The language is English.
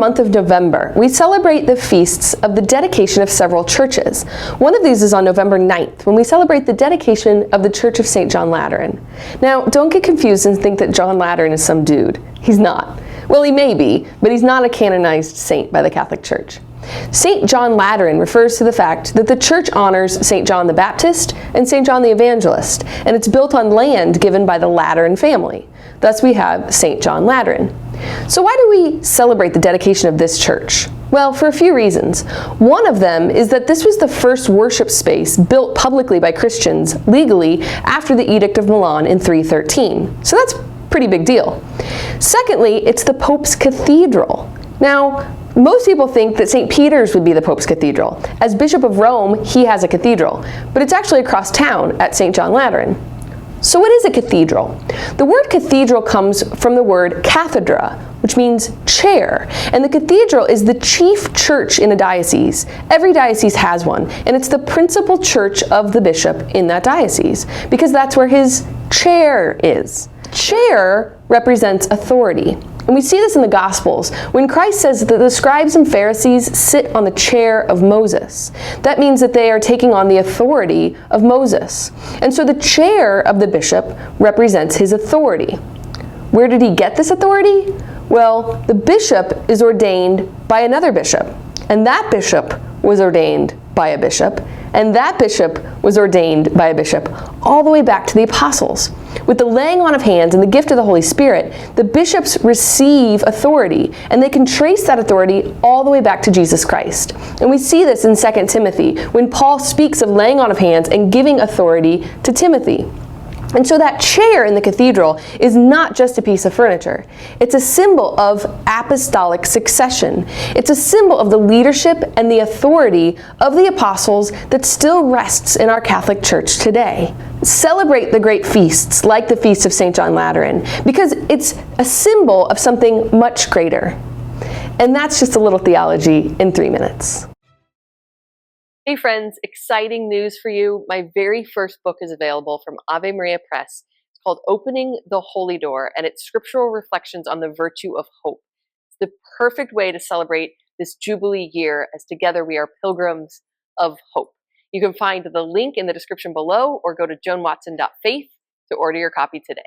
month of November, we celebrate the feasts of the dedication of several churches. One of these is on November 9th, when we celebrate the dedication of the Church of St. John Lateran. Now, don't get confused and think that John Lateran is some dude. He's not. Well, he may be, but he's not a canonized saint by the Catholic Church. St. John Lateran refers to the fact that the Church honors St. John the Baptist and St. John the Evangelist, and it's built on land given by the Lateran family. Thus we have St. John Lateran. So why do we celebrate the dedication of this church? Well, for a few reasons. One of them is that this was the first worship space built publicly by Christians legally after the Edict of Milan in 313. So that's a pretty big deal. Secondly, it's the Pope's cathedral. Now, most people think that St. Peter's would be the Pope's cathedral. As Bishop of Rome, he has a cathedral, but it's actually across town at St. John Lateran. So what is a cathedral? The word cathedral comes from the word cathedra, which means chair. And the cathedral is the chief church in a diocese. Every diocese has one, and it's the principal church of the bishop in that diocese, because that's where his chair is. Chair represents authority. And we see this in the Gospels, when Christ says that the scribes and Pharisees sit on the chair of Moses. That means that they are taking on the authority of Moses. And so the chair of the bishop represents his authority. Where did he get this authority? Well, the bishop is ordained by another bishop, and that bishop was ordained by a bishop, and that bishop was ordained by a bishop, all the way back to the apostles. With the laying on of hands and the gift of the Holy Spirit, the bishops receive authority, and they can trace that authority all the way back to Jesus Christ. And we see this in 2 Timothy, when Paul speaks of laying on of hands and giving authority to Timothy. And so that chair in the cathedral is not just a piece of furniture. It's a symbol of apostolic succession. It's a symbol of the leadership and the authority of the apostles that still rests in our Catholic Church today. Celebrate the great feasts, like the Feast of St. John Lateran, because it's a symbol of something much greater. And that's just a little theology in 3 minutes. Hey friends, exciting news for you. My very first book is available from Ave Maria Press. It's called Opening the Holy Door, and it's scriptural reflections on the virtue of hope. It's the perfect way to celebrate this Jubilee year, as together we are pilgrims of hope. You can find the link in the description below, or go to joanwatson.faith to order your copy today.